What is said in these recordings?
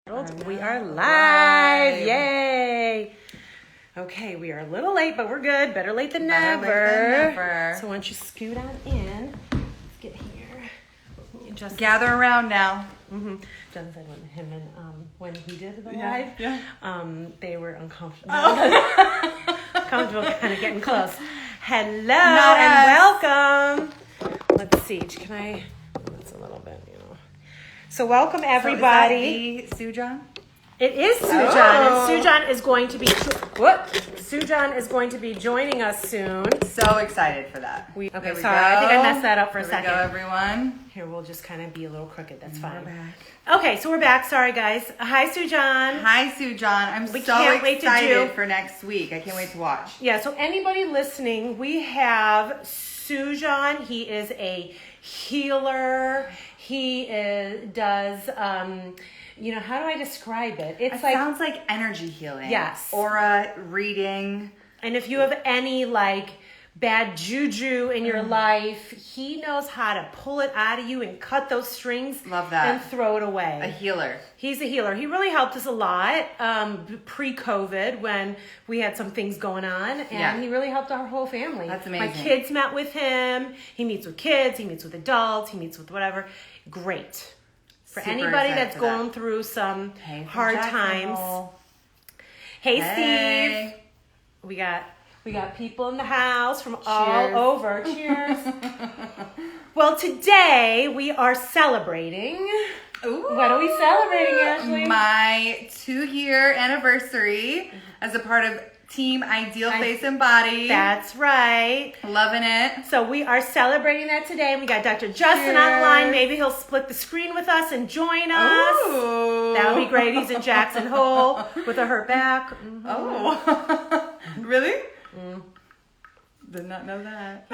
We are live. Yay. Okay, we are a little late, but we're good. Better late than never. So why don't you scoot on in. Let's get here. Just gather around now. Mm-hmm. Jen said when he did the live, they were uncomfortable. Comfortable kind of getting close. Hello and welcome. Let's see. Can I? That's a little bit, So welcome everybody. So is that Sujan? It is Sujan, and Sujan is going to be Sujan is going to be joining us soon. So excited for that. Sorry, I think I messed that up for a second. Here we go, everyone. Here, we'll just kind of be a little crooked. That's fine. We're back. Okay, so we're back. Sorry, guys. Hi, Sujan. Hi, Sujan. I'm so excited for next week. I can't wait to watch. Yeah. So anybody listening, we have Sujan. He is a healer. He does. How do I describe it? It sounds like energy healing. Yes. Aura reading. And if you have any bad juju in your life, he knows how to pull it out of you and cut those strings. Love that. And throw it away. A healer. He's a healer. He really helped us a lot pre-COVID when we had some things going on. And he really helped our whole family. That's amazing. My kids met with him. He meets with kids. He meets with adults. He meets with whatever. Great. For anybody that's going through some hard times. Hey, Steve. We got people in the house from all over. Cheers. Well, today we are celebrating. Ooh. What are we celebrating, Ashleigh? My 2-year anniversary as a part of Team Ideal Face and Body. That's right. Loving it. So we are celebrating that today. We got Dr. Justin online. Maybe he'll split the screen with us and join us. Ooh. That would be great. He's in Jackson Hole with a hurt back. Mm-hmm. Oh. Really? Did not know that.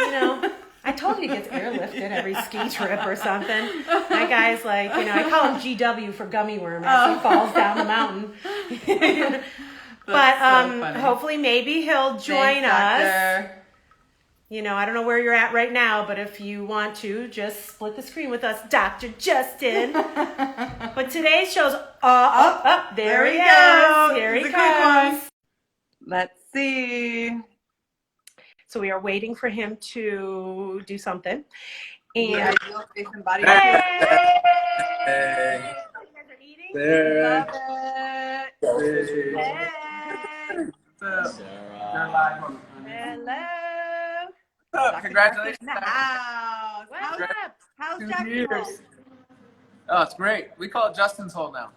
I told you he gets airlifted every ski trip or something. That guy's I call him GW for gummy worm as he falls down the mountain. But so hopefully maybe he'll join us. I don't know where you're at right now, but if you want to, just split the screen with us, Dr. Justin. But today's show's there he is. Here he comes. Let's see. So we are waiting for him to do something. And Ideal Face and Body. Hey! Hey. You guys are eating? There. Love it. Hey. Hey. What's up? Hello. What's up? Congratulations. In the house. What's up? How's 2 Jackson years. Hole? Oh, it's great. We call it Justin's Hole now.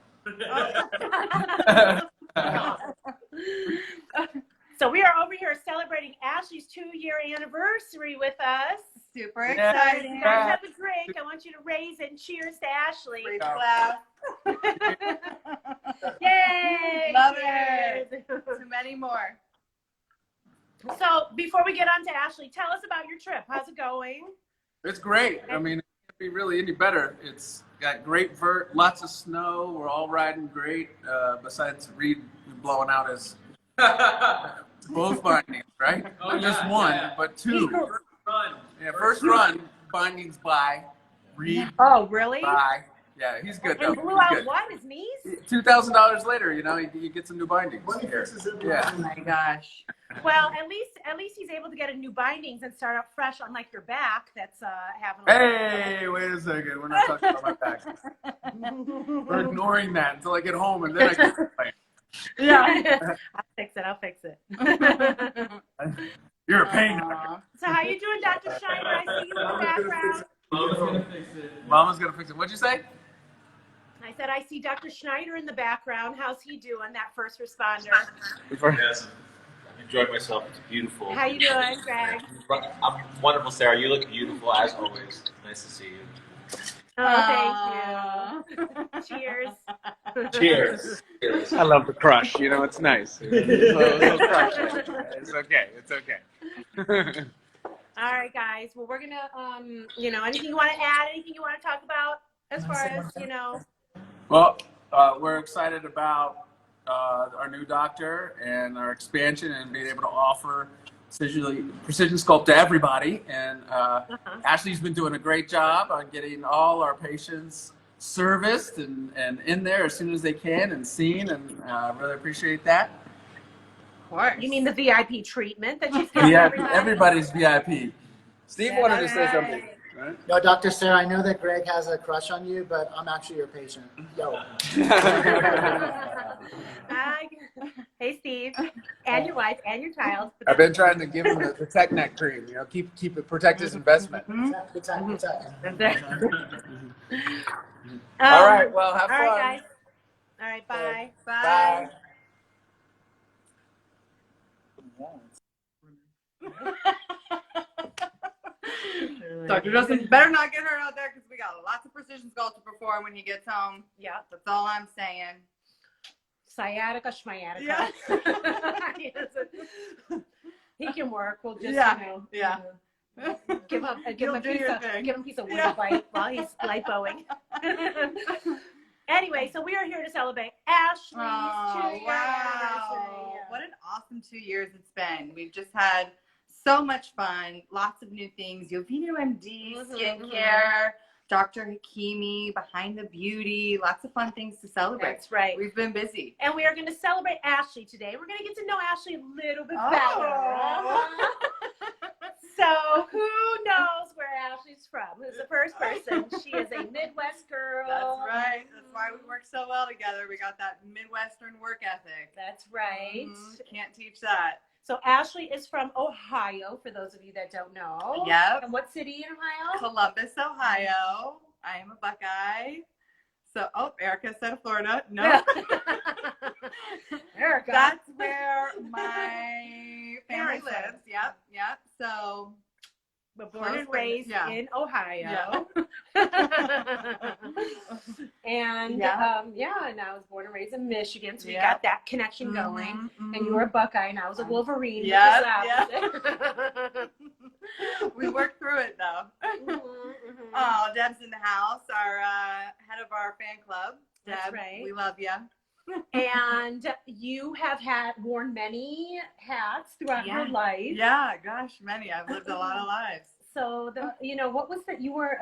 So we are over here celebrating Ashleigh's 2-year anniversary with us. Super Yeah. exciting. You guys have a drink. I want you to raise it and cheers to Ashleigh. Great class. Yay! Love Cheers. it. Too many more. So before we get on to Ashleigh, tell us about your trip. How's it going? It's great. I mean, it can't be really any better. It's got great vert, lots of snow. We're all riding great. Besides Reed blowing out his both bindings, right? Not just one, but 2. First run. Yeah, first run, bindings by. Reed Oh, really? by. Yeah, he's good though. And blew He's out good. what? His knees? $2,000 later, you get some new bindings. Yeah. Oh my gosh. Well, at least he's able to get a new bindings and start up fresh, unlike your back that's having. Hey, wait a second. We're not talking about my back. We're ignoring that until I get home, and then I can complain. Yeah. I'll fix it. You're a pain. Doctor. So how you doing, Dr. Schneider? I see you in the background. Mama's gonna fix it. Mama's gonna fix it. What'd you say? I said I see Dr. Schneider in the background. How's he doing, that first responder? Yes, I've enjoyed myself. It's beautiful. How you doing, Greg? I'm wonderful, Sarah. You look beautiful as always. Nice to see you. Oh, thank you. Cheers. Cheers. Cheers. I love the crush. It's nice. Little crush. It's okay. It's okay. All right, guys. Well, we're gonna, anything you want to add? Anything you want to talk about as far as, Well, we're excited about our new doctor and our expansion and being able to offer precision sculpt to everybody. And Ashleigh's been doing a great job on getting all our patients serviced and in there as soon as they can and seen, and really appreciate that. Of course. You mean the VIP treatment that she's giving everybody? Everybody's VIP. Steve wanted to say right. something. Right? No, Dr. Sarah, I know that Greg has a crush on you, but I'm actually your patient. Yo. Hi. Hey, Steve, and your wife, and your child. I've been trying to give him the tech neck cream. You know, keep it, protect his investment. Good time. All right. Well, have all fun. right, guys. All right. Bye. Bye. Dr. Justin better not get hurt out there because we got lots of precision sculpt to perform when he gets home. Yeah. That's all I'm saying. Sciatica, schmiatica. Yeah. He can work. We'll just, Yeah. give him a piece of wood Yeah. to bite while he's lipoing. Anyway, so we are here to celebrate Ashleigh's 2-year anniversary. What an awesome 2 years it's been. We've just had so much fun, lots of new things. YovinoMD, skincare, Dr. Hakimi, Behind the Beauty, lots of fun things to celebrate. That's right. We've been busy. And we are going to celebrate Ashleigh today. We're going to get to know Ashleigh a little bit better. So who knows where Ashleigh's from? Who's the first person? She is a Midwest girl. That's right. That's why we work so well together. We got that Midwestern work ethic. That's right. Can't teach that. So Ashleigh is from Ohio, for those of you that don't know. Yep. And what city in Ohio? Columbus, Ohio. I am a Buckeye. So, Erica said Florida. No. Erica. That's where my family lives. Yep. So, but born and raised in Ohio. And and I was born and raised in Michigan, so we got that connection going. And you were a Buckeye, and I was a Wolverine. We worked through it though. Oh, Deb's in the house, our head of our fan club. Deb, that's right. We love you. And you have worn many hats throughout your life. Yeah, gosh, many. I've lived a lot of lives. So what was that? You were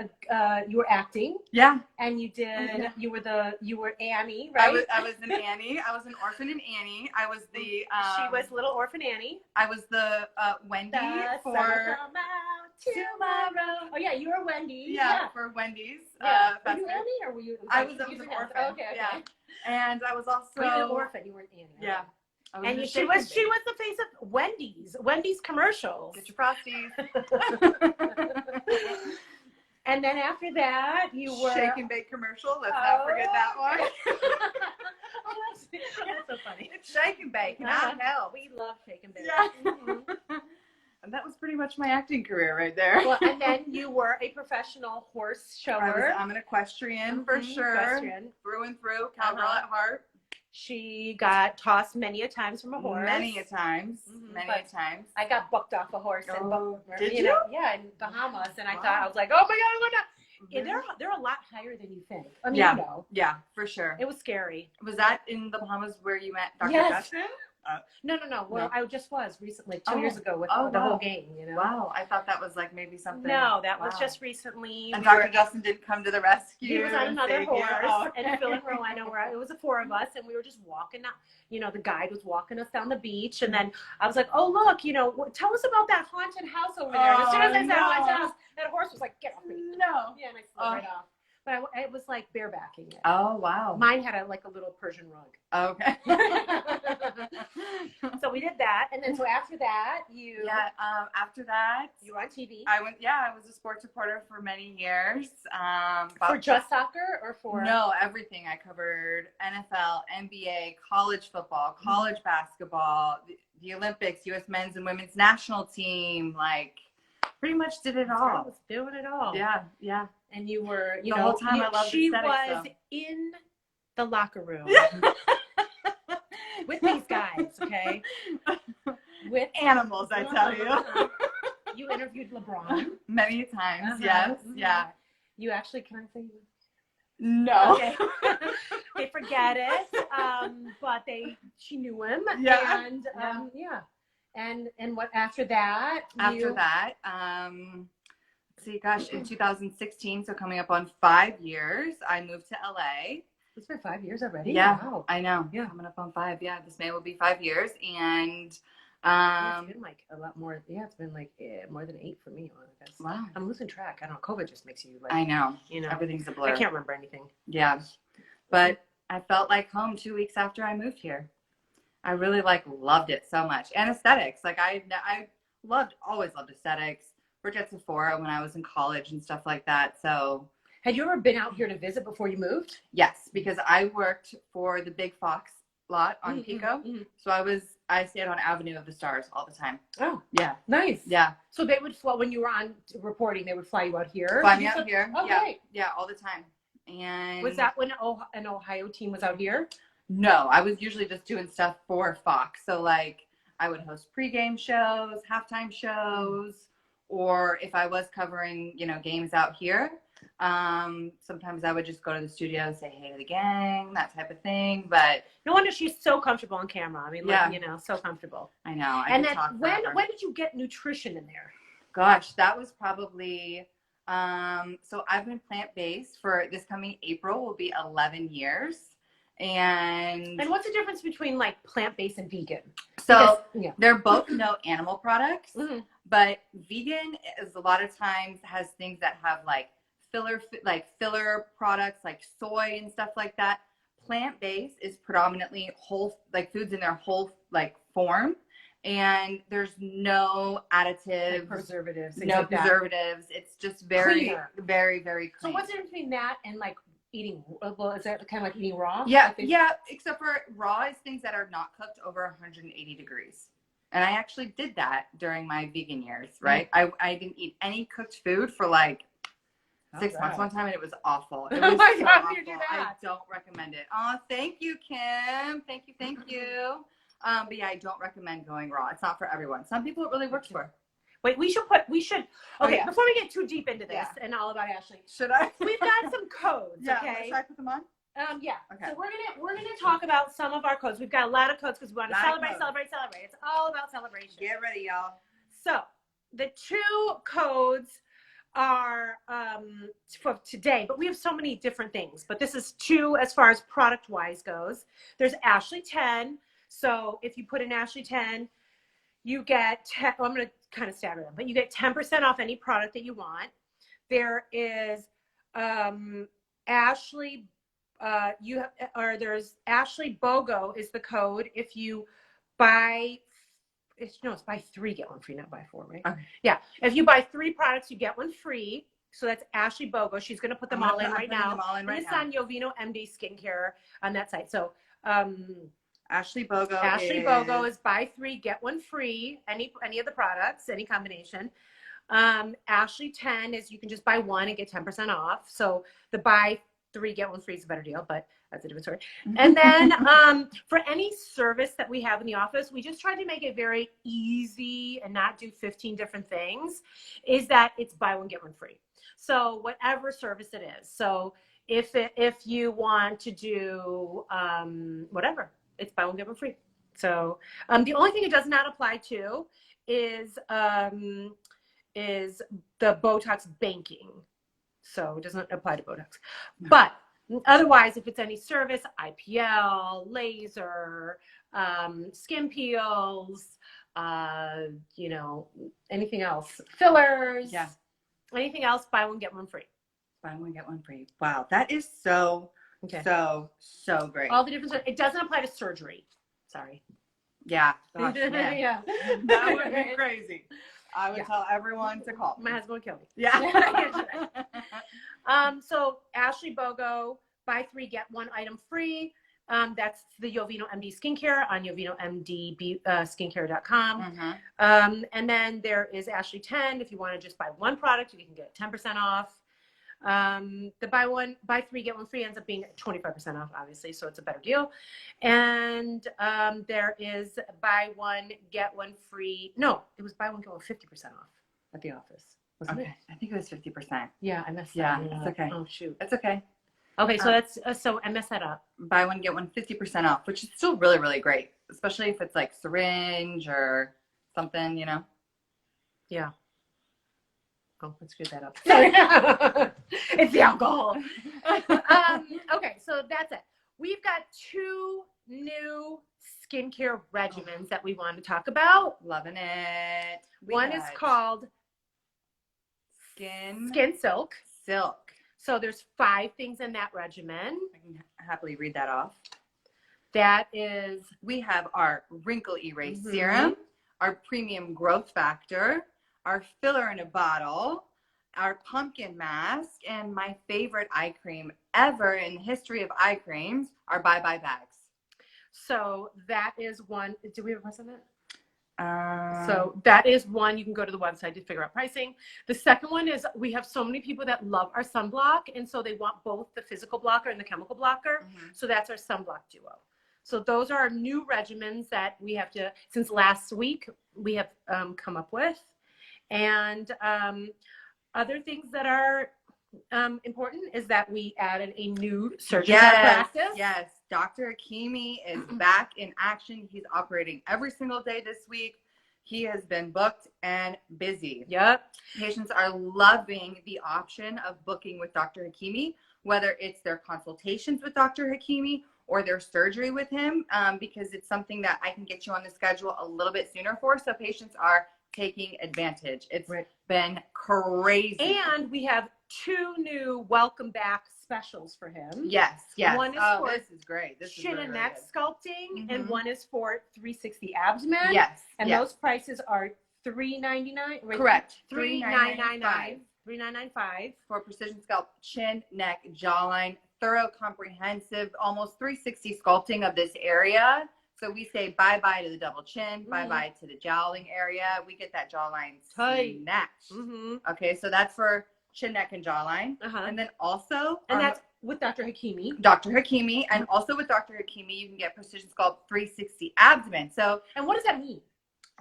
acting. Yeah. And you did. You were Annie, right? I was an Annie. I was an orphan in Annie. I was the. She was little orphan Annie. I was the Wendy for. Tomorrow. Oh yeah, you were Wendy. Yeah, for Wendy's. Yeah. Were you Annie or were you? I was an orphan. Oh, okay. Yeah. And I was also. You were an orphan. You weren't Annie. Yeah. And she was the face of Wendy's commercials. Get your Frosties. And then after that, you were Shake and Bake commercial. Let's not forget that one. That's so funny. It's Shake and Bake, not hell. We love Shake and Bake. Yeah. And that was pretty much my acting career right there. Well, and then you were a professional horse shower. I'm an equestrian for sure. Equestrian. Through and through, cowgirl at heart. She got tossed many a times from a horse. Many a times. I got bucked off a horse. Did you? Yeah, in Bahamas. And I was like, oh my God, yeah, they're a lot higher than you think. I mean, Yeah, for sure. It was scary. Was that in the Bahamas where you met Dr. Justin? No. Well, I just was recently, 2 years ago with the whole gang, Wow, I thought that was like maybe something. No, that was just recently. And Dr. Justin didn't come to the rescue. He was on another horse, and Phil and Rowena it was the four of us, and we were just walking out. The guide was walking us down the beach, and then I was like, oh, look, tell us about that haunted house over there. And as soon as I said haunted house, that horse was like, get off me. No. Yeah, and I slid right off. But it was like barebacking it. Oh, wow. Mine had a little Persian rug. Okay. So we did that, and then so after that, after that, you were on TV. I was a sports reporter for many years. For just soccer or for? No, everything. I covered NFL, NBA, college football, college basketball, the Olympics, U.S. men's and women's national team. Pretty much did it all. I was doing it all. Yeah. And you were, the whole time I loved she aesthetics, was in the locker room with these guys, okay? With animals, I tell you. You interviewed LeBron many times. Yes, yeah. You actually, can I say? No. Okay. They forget it, but she knew him. Yeah. And And what after that? After that, see, gosh, in 2016, so coming up on 5 years, I moved to LA. It's been 5 years already. Yeah, Wow. I know. Yeah. Coming up on 5. Yeah, this May will be 5 years, and it's been like a lot more. Yeah, it's been like more than 8 for me. I guess. Wow. I'm losing track. I don't know. COVID just makes you like. I know. You know, everything's a blur. I can't remember anything. Yeah, but I felt like home 2 weeks after I moved here. I really loved it so much, and aesthetics. Like I always loved aesthetics. Worked at Sephora when I was in college and stuff like that. So. Had you ever been out here to visit before you moved? Yes, because I worked for the Big Fox lot on Pico. So I stayed on Avenue of the Stars all the time. Oh, yeah. Nice. Yeah. So they would fly, when you were on reporting, they would fly you out here? Fly me out here. Oh, yeah. great. Yeah, all the time. And was that when an Ohio team was out here? No, I was usually just doing stuff for Fox. So like I would host pregame shows, halftime shows, or if I was covering, games out here, sometimes I would just go to the studio and say hey to the gang, that type of thing. But no wonder she's so comfortable on camera. I mean, so comfortable. I know. And then when did you get nutrition in there? Gosh, that was probably so I've been plant-based for this coming April will be 11 years. And what's the difference between like plant-based and vegan? So they're both no animal products, but vegan is a lot of times has things that have like filler products like soy and stuff like that. Plant-based is predominantly whole, like foods in their whole like form, and there's no additives, preservatives, no preservatives. It's just very, cleaner. Very, very clean. So what's the difference between that and like eating? Well, is that kind of like eating raw? Yeah, except for raw is things that are not cooked over 180 degrees. And I actually did that during my vegan years, right? I didn't eat any cooked food for like 6 months one time, and it was awful. It was why so would awful. you do that? I don't recommend it. Oh, thank you, Kim. Thank you. But yeah, I don't recommend going raw. It's not for everyone. Some people it really works for. Wait, we should. Okay, before we get too deep into this and all about Ashleigh, should I? We've got some codes. Yeah. Okay. Should I put them on? Yeah. Okay. So we're gonna talk about some of our codes. We've got a lot of codes because we want to celebrate. It's all about celebration. Get ready, y'all. So the 2 codes are for today, but we have so many different things. But this is 2 as far as product wise goes. There's Ashleigh 10. So if you put in Ashleigh 10, you get 10. Well, I'm gonna kind of stagger them, but you get 10% off any product that you want. There is Ashleigh. There's Ashleigh BOGO is the code if you buy. It's buy 3 get 1 free, not buy 4, right? Okay. Yeah. If you buy 3 products, you get 1 free. So that's Ashleigh BOGO. She's going to put them all in right now. It's on YovinoMD skincare on that site. So Ashleigh BOGO. BOGO is buy 3 get 1 free. Any of the products, any combination. Ashleigh 10 is you can just buy 1 and get 10% off. So the buy 3 get 1 free is a better deal, but that's a different story. And then for any service that we have in the office, we just try to make it very easy and not do 15 different things, is that it's buy 1 get 1 free. So whatever service it is. So if you want to do whatever, it's buy 1 get 1 free. So the only thing it does not apply to is the Botox banking. So it doesn't apply to Botox. But otherwise, if it's any service, IPL, laser, skin peels, anything else, fillers, anything else, buy 1 get 1 free. Buy 1 get 1 free. Wow, that is so great. All the different. It doesn't apply to surgery. Sorry. Yeah. Gosh, yeah. That would be crazy. I would tell everyone to call me. My husband would kill me. Yeah. So Ashleigh BOGO, buy 3 get 1 item free. That's the YovinoMD skincare on YovinoMD skincare.com. And then there is Ashleigh 10. If you want to just buy 1 product, you can get 10% off. The buy 3 get 1 free ends up being 25% off, obviously, so it's a better deal. And there is buy 1 get 1 free. No, it was buy 1 get 1 50% off at the office. Wasn't it? I think it was 50%. Yeah, I messed that up. Yeah, it's okay. Oh shoot. It's okay. Okay, so that's so I messed that up. Buy 1 get 1 50% off, which is still really, really great, especially if it's like syringe or something, Yeah. Oh, let's screw that up. Sorry. It's the alcohol. Okay, so that's it. We've got 2 new skincare regimens that we want to talk about. Loving it. One is called Skin Silk. Silk. So there's 5 things in that regimen. I can happily read that off. That is, we have our Wrinkle Erase Serum, our Premium Growth Factor, our filler in a bottle, our pumpkin mask, and my favorite eye cream ever in the history of eye creams, our Bye Bye bags. So that is one. Do we have a price on that? So So that is one. You can go to the website to figure out pricing. The second one is we have so many people that love our sunblock, and so they want both the physical blocker and the chemical blocker. So that's our sunblock duo. So those are our new regimens that we have to, since last week, we have come up with. And other things that are important is that we added a new surgeon to our practice. Yes, Dr. Hakimi is back in action. He's operating every single day this week. He has been booked and busy. Yep. Patients are loving the option of booking with Dr. Hakimi, whether it's their consultations with Dr. Hakimi or their surgery with him, because it's something that I can get you on the schedule a little bit sooner for. So patients are taking advantage. It's been crazy. And we have 2 new welcome back specials for him. Yes, yes. One is for this is great. This chin is really, and neck really sculpting, and one is for 360 abdomen. Yes. And yes. those prices are $399. Correct. $3,995. $3,995 for precision sculpt, chin, neck, jawline, thorough, comprehensive, almost 360 sculpting of this area. So we say bye-bye to the double chin, bye-bye to the jowling area. We get that jawline snatched. Okay, so that's for chin, neck, and jawline. And then also... And that's with Dr. Hakimi. Dr. Hakimi. And also with Dr. Hakimi, you can get precision sculpt 360 abdomen. So... And what does that mean?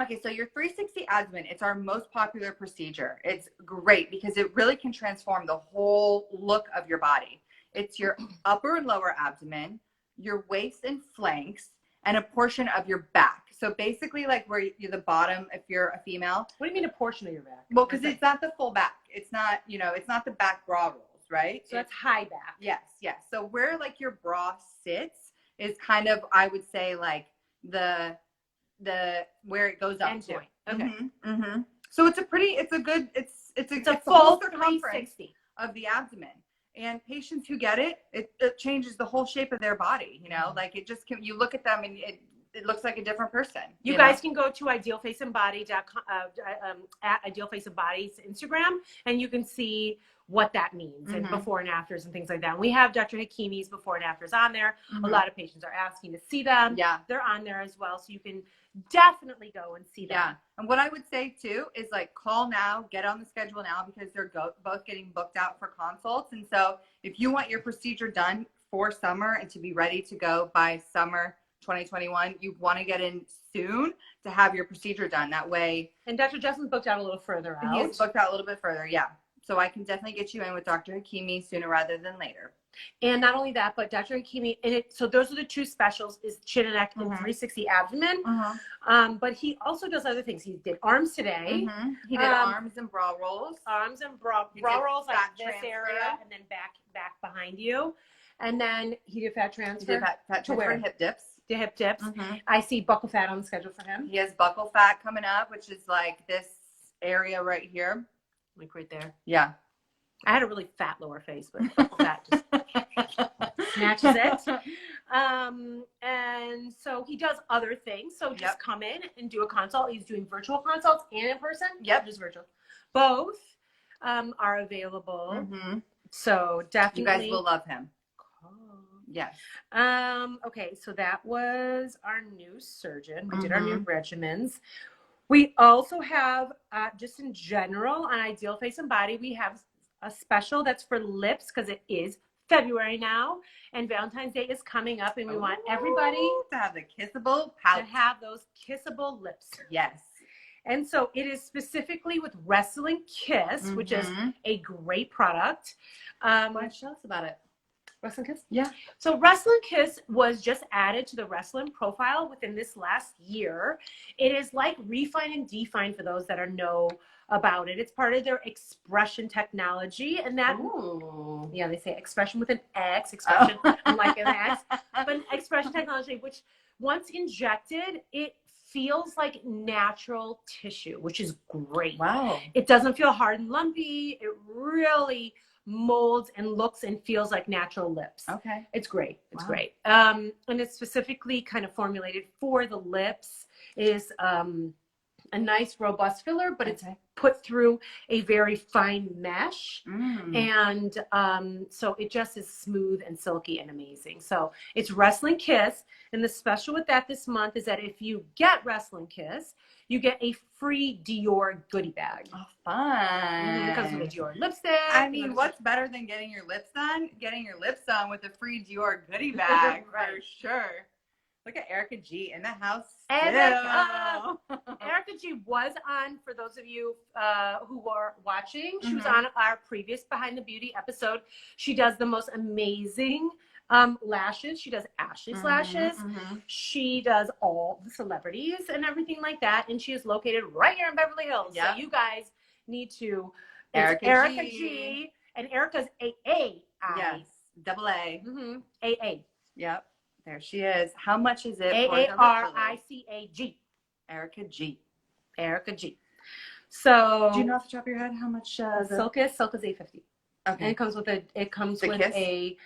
Okay, so your 360 abdomen, it's our most popular procedure. It's great because it really can transform the whole look of your body. It's your upper and lower abdomen, your waist and flanks, and a portion of your back. So basically like where you're the bottom if you're a female. What do you mean a portion of your back? Well, because it's not the full back. It's not, you know, it's not the back bra rolls, right? So that's high back. Yes, yes. So where like your bra sits is kind of, I would say like the where it goes up to. Okay. So it's a full circumference 360 of the abdomen. And patients who get it, it changes the whole shape of their body. You know, like it just can, you look at them and it looks like a different person. You guys can go to idealfaceandbody.com at idealfaceandbody's Instagram, and you can see what that means and before and afters and things like that. And we have Dr. Hakimi's before and afters on there. A lot of patients are asking to see them. Yeah. They're on there as well. So you can definitely go and see them. Yeah. And what I would say too is like call now, get on the schedule now because they're both getting booked out for consults. And so if you want your procedure done for summer and to be ready to go by summer 2021, you want to get in soon to have your procedure done that way. And Dr. Justin's booked out a little further out. He's booked out a little bit further. Yeah. So I can definitely get you in with Dr. Hakimi sooner rather than later. And not only that, but Dr. Hakimi, so those are the 2 specials, is chin and neck and 360 abdomen. But he also does other things. He did arms today. He did arms and bra rolls. Arms and bra rolls like this area and then back behind you. And then he did fat transfer. He did fat transfer and hip dips. The hip dips. I see buccal fat on the schedule for him. He has buccal fat coming up, which is like this area right here. Like right there. Yeah. I had a really fat lower face, but buccal fat just snatches it. And so he does other things. So just come in and do a consult. He's doing virtual consults and in person. Yep. Just virtual. Both are available. So definitely. You guys will love him. Yes. Okay, so that was our new surgeon. We did our new regimens. We also have, just in general, on Ideal Face and Body, we have a special that's for lips because it is February now, and Valentine's Day is coming up, and we want everybody to have the kissable pouch. To have those kissable lips. Yes. And so it is specifically with Wrestling Kiss, which is a great product. Why don't you tell us about it? Wrestling Kiss? Yeah. So Wrestling Kiss was just added to the wrestling profile within this last year. It is like Refine and Define for those that know about it. It's part of their expression technology, and that they say expression with an X, expression like an X, but expression technology, which once injected, it feels like natural tissue, which is great. Wow. It doesn't feel hard and lumpy. It really molds and looks and feels like natural lips. Okay. It's great. It's great. And it's specifically kind of formulated for the lips. It is a nice robust filler, but it's put through a very fine mesh. And so it just is smooth and silky and amazing. So it's Wrestling Kiss. And the special with that this month is that if you get Wrestling Kiss, you get a free Dior goodie bag. Oh, fun. It comes with a Dior lipstick. I mean, what's better than getting your lips done? Getting your lips done with a free Dior goodie bag, Right. for sure. Look at Erica G in the house. Erica G was on, for those of you who are watching, she was on our previous Behind the Beauty episode. She does the most amazing lashes. She does Ashleigh's lashes. She does all the celebrities and everything like that. And she is located right here in Beverly Hills. Yep. So you guys need to. Erica G. And Erica's A. Yes, double A. A. Yep, there she is. How much is it? AARICAG. Erica G. Erica G. So Do you know off the top of your head how much Silk is $850. Okay. And it comes with a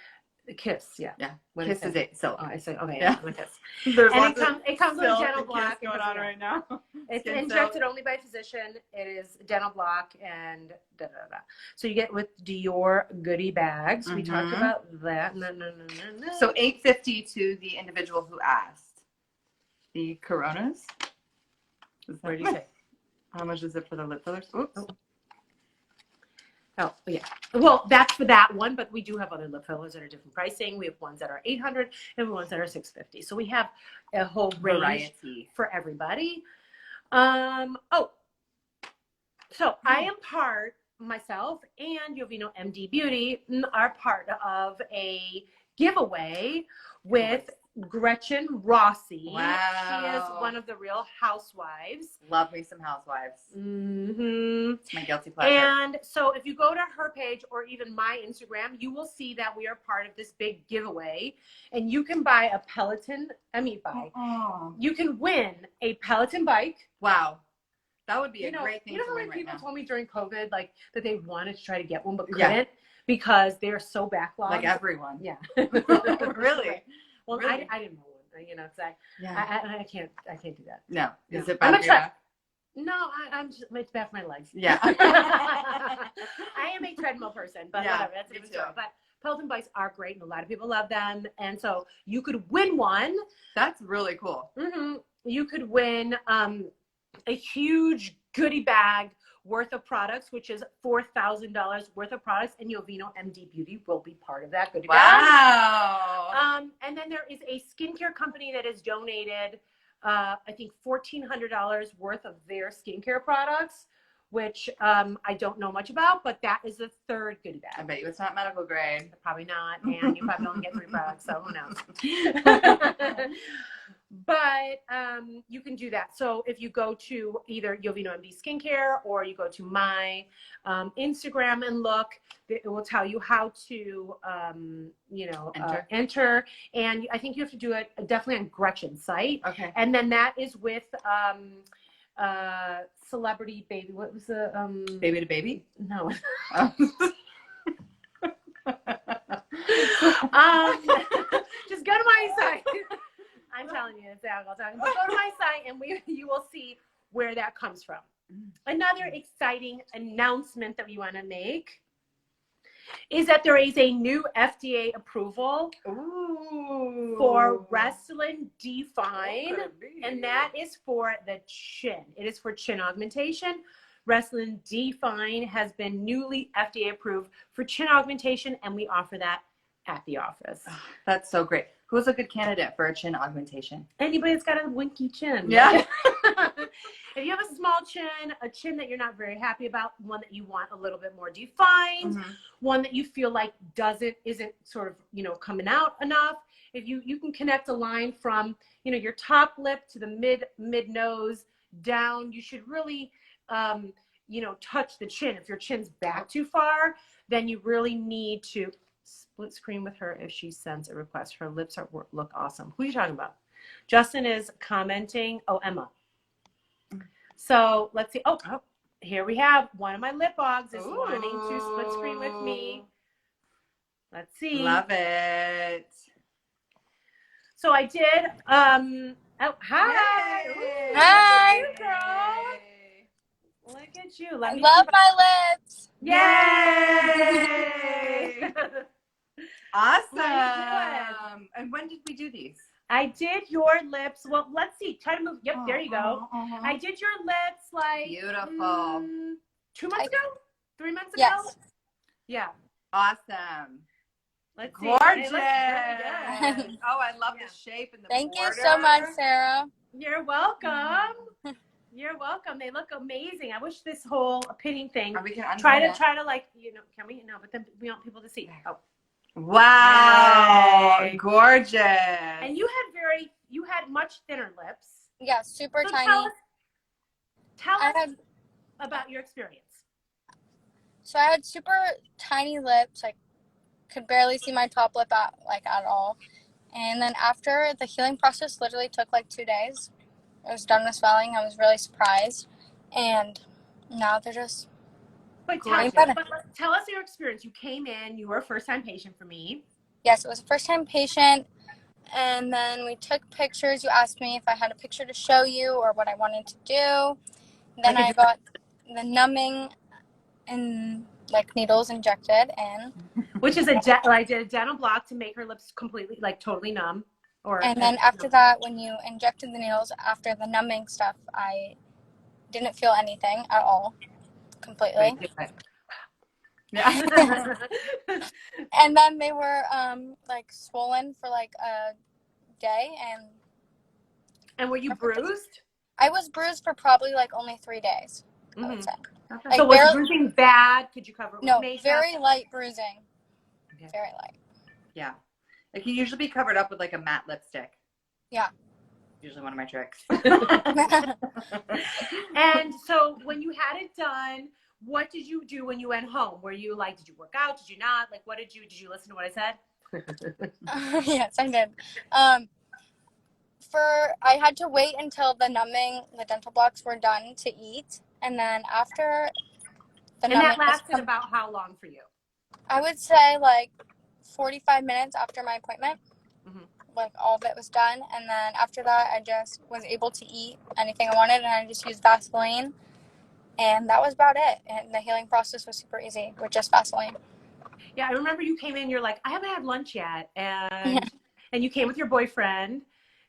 kiss. Yeah. What Kiss is it. So I say okay. Yeah. Yeah. A kiss. there's And it comes with a dental block going on right now. It's Skin injected silk. only by physician. It is dental block and da da da. So you get with Dior goodie bags. We talked about that. No. So $850 to the individual who asked. The Coronas. What do you say? How much is it for the lip fillers? Oops. Oh, yeah. Well, that's for that one, but we do have other lip fillers that are different pricing. We have ones that are $800 and ones that are $650. So we have a whole range Variety for everybody. So I am part, myself and YovinoMD Beauty are part of a giveaway with Gretchen Rossi. Wow. She is one of the Real Housewives. Love me some housewives. It's my guilty pleasure. And so if you go to her page or even my Instagram, you will see that we are part of this big giveaway. And you can buy a Peloton, you can win a Peloton bike. Wow. That would be a great thing You know to how win many right people now. told me during COVID, like, that they wanted to try to get one but couldn't because they're so backlogged. Like everyone. Yeah. Really? Well, Really? I didn't know one. It's like, Yeah. I can't do that. No. Is No. it bad for your back? No, I'm just, it's bad for my legs. Yeah. I am a treadmill person, but Yeah, whatever. That's a me different too. story. But Peloton bikes are great, and a lot of people love them. And so you could win one. That's really cool. You could win a huge goodie bag worth of products, which is $4,000 worth of products, and YovinoMD Beauty will be part of that goodie bag. Wow. And then there is a skincare company that has donated, I think, $1,400 worth of their skincare products, which I don't know much about, but that is the third goodie bag. I bet you it's not medical grade. Probably not, and you probably only get 3 products, so who knows? But you can do that. So if you go to either YovinoMD Skincare or you go to my Instagram and look, it will tell you how to, enter. And I think you have to do it definitely on Gretchen's site. Okay. And then that is with Celebrity Baby. What was the Baby to baby? No. Just go to my site. I'm telling you, it's out all the time. But go to my site and you will see where that comes from. Another exciting announcement that we want to make is that there is a new FDA approval for Wrestling Define, and that is for the chin. It is for chin augmentation. Wrestling Define has been newly FDA approved for chin augmentation, and we offer that at the office. That's so great. Who's a good candidate for a chin augmentation? Anybody that's got a winky chin. Yeah. If you have a small chin, a chin that you're not very happy about, one that you want a little bit more defined, one that you feel like isn't sort of, you know, coming out enough. If you can connect a line from, you know, your top lip to the mid nose down, you should really, you know, touch the chin. If your chin's back too far, then you really need to split screen with her if she sends a request. Her lips look awesome. Who are you talking about? Justin is commenting. Oh, Emma. So let's see. Oh, here we have one of my lip augs is wanting to split screen with me. Let's see. Love it. So I did. Oh, hi. Yay. Hi. Ooh, girl. Look at you. I love my lips. Yay! Awesome. And when did we do these? I did your lips. Well, let's see. Try to move. Yep, there you go. I did your lips like Beautiful. 2 months ago? 3 months ago? Yes. Yeah. Awesome. Let's see. Gorgeous. It looks really good. Oh, I love the shape and the Thank you border. so much, Sarah. You're welcome. You're welcome. They look amazing. I wish this whole pinning thing. We can Try to like, you know, can we? No, but then we want people to see. Oh. Wow. Yay. Gorgeous. And you had much thinner lips. Yeah, super So tiny. Tell I us had about your experience. I had super tiny lips. I could barely see my top lip at all. And then after, the healing process literally took like 2 days. I was done with swelling. I was really surprised. And now they're just But tell us your experience. You came in, you were a first-time patient for me. Yes, it was a first-time patient. And then we took pictures. You asked me if I had a picture to show you or what I wanted to do. Then I got the numbing and like needles injected in. Which is I did a dental block to make her lips completely, like totally numb. And then after that, when you injected the needles, after the numbing stuff, I didn't feel anything at all, completely. Yeah. And then they were like swollen for like a day, and were you bruised? I was bruised for probably like only 3 days. I would say. Okay. So was bruising bad? Could you cover it with makeup? Very light bruising. Okay. Very light. Yeah. It can usually be covered up with like a matte lipstick. Yeah. Usually one of my tricks. And so when you had it done, what did you do when you went home? Were you like, did you work out? Did you not? Like, what did you listen to what I said? Yes, I did. I had to wait until the dental blocks were done to eat. And then after the numbing. And that lasted about how long for you? I would say like 45 minutes after my appointment. Like all of it was done. And then after that, I just was able to eat anything I wanted. And I just used Vaseline. And that was about it. And the healing process was super easy with just Vaseline. Yeah, I remember you came in, you're like, I haven't had lunch yet. And you came with your boyfriend.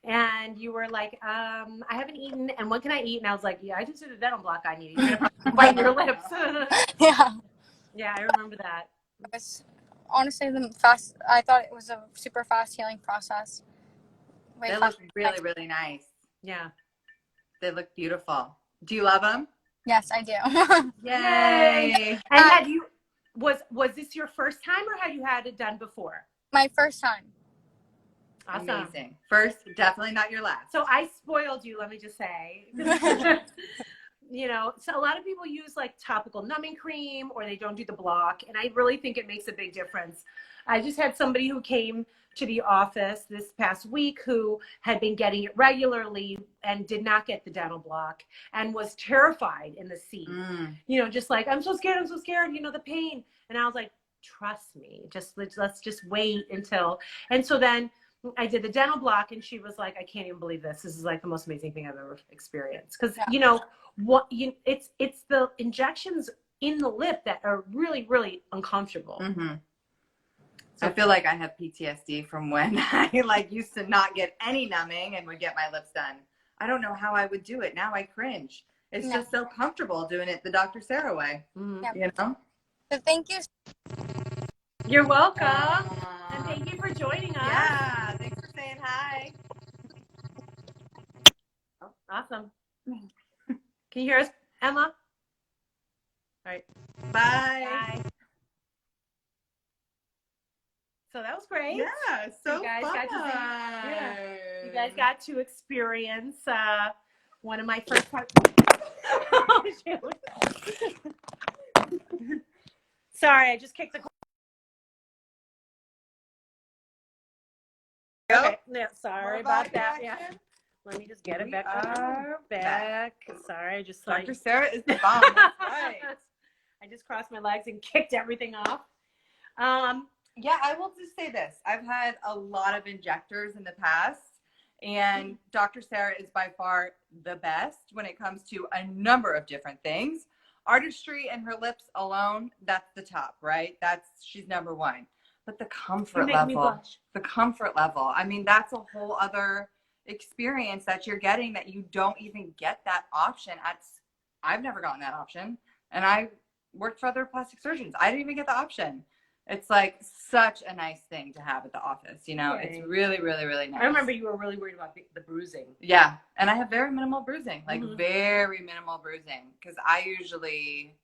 And you were like, I haven't eaten, and what can I eat? And I was like, yeah, I just did a dental block on you. You're going to bite your lips. Yeah. Yeah, I remember that. It was honestly I thought it was a super fast healing process. They look really, really nice. Yeah. They look beautiful. Do you love them? Yes, I do. Yay. And was this your first time, or had you had it done before? My first time. Awesome. Amazing. First, definitely not your last. So I spoiled you, let me just say. You know, so a lot of people use like topical numbing cream, or they don't do the block. And I really think it makes a big difference. I just had somebody who came to the office this past week who had been getting it regularly and did not get the dental block and was terrified in the seat. You know, just like, I'm so scared, you know, the pain. And I was like, trust me, let's just wait until. And so then I did the dental block, and she was like, I can't even believe this. This is like the most amazing thing I've ever experienced. Because, you know, it's the injections in the lip that are really, really uncomfortable. So I feel like I have PTSD from when I like used to not get any numbing and would get my lips done. I don't know how I would do it. Now I cringe. It's just so comfortable doing it the Dr. Sarah way. You know? So thank you. You're welcome. And thank you for joining us. Yeah, thanks for saying Awesome. Can you hear us, Emma? All right. Bye. Bye. So that was great. Yeah, so you guys fun. got to see, you guys got to experience one of my first times. Oh, shoot. Sorry, I just kicked the. Okay, no, sorry about that. Yeah. Let me just get it back. Back. Sorry, I just Dr. Sarah is the bomb. That's right. I just crossed my legs and kicked everything off. Yeah, I will just say this. I've had a lot of injectors in the past, and Dr. Sarah is by far the best when it comes to a number of different things. Artistry and her lips alone, that's the top, right? She's number one. But the comfort level, I mean, that's a whole other experience that you're getting that you don't even get that option I've never gotten that option. And I worked for other plastic surgeons. I didn't even get the option. It's like such a nice thing to have at the office, you know. Okay. It's really, really, really nice. I remember you were really worried about the bruising. Yeah, and I have very minimal bruising, like very minimal bruising, because I usually,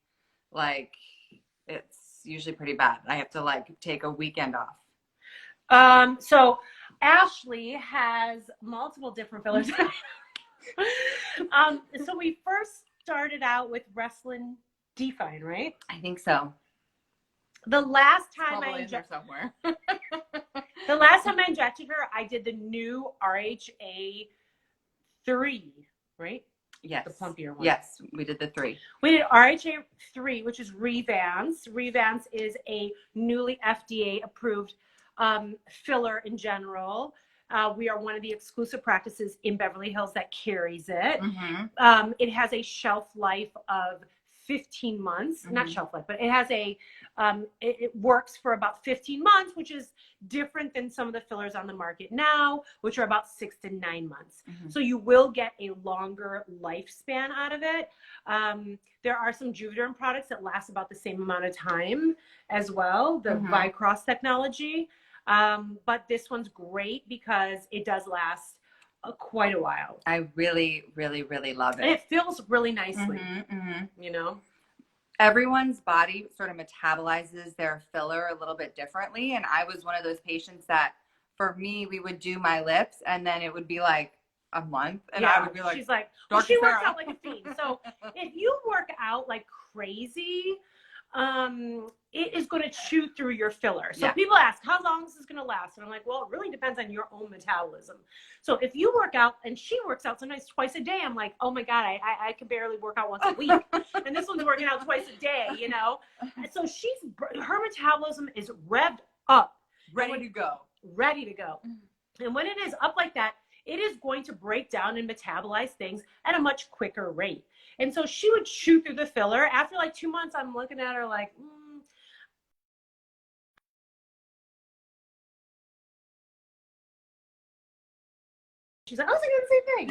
like, it's usually pretty bad. I have to like take a weekend off. So Ashleigh has multiple different fillers. So we first started out with Wrestling Define, right? I think so. The last time somewhere. the last time I injected her, I did the new RHA 3, right? Yes. The plumpier one. Yes, we did the 3. We did RHA 3, which is Revance. Revance is a newly FDA approved filler in general. We are one of the exclusive practices in Beverly Hills that carries it. Mm-hmm. It has a shelf life of 15 months, not shelf life, but it has it works for about 15 months, which is different than some of the fillers on the market now, which are about 6 to 9 months. So you will get a longer lifespan out of it. There are some Juvederm products that last about the same amount of time as well, the Vicross technology. But this one's great because it does last quite a while. I really, really, really love it. And it feels really nicely, you know? Everyone's body sort of metabolizes their filler a little bit differently. And I was one of those patients that, for me, we would do my lips and then it would be like a month. And I would be like, she's like, well, she works out like a fiend. So if you work out like crazy, it is going to chew through your filler. So people ask, how long is this going to last? And I'm like, well, it really depends on your own metabolism. So if you work out, and she works out sometimes twice a day, I'm like, oh my God, I can barely work out once a week. And this one's working out twice a day, you know? And so her metabolism is revved up. ready to go. Ready to go. And when it is up like that, it is going to break down and metabolize things at a much quicker rate. And so she would chew through the filler. After like 2 months, I'm looking at her like, She's like, I was thinking the same thing.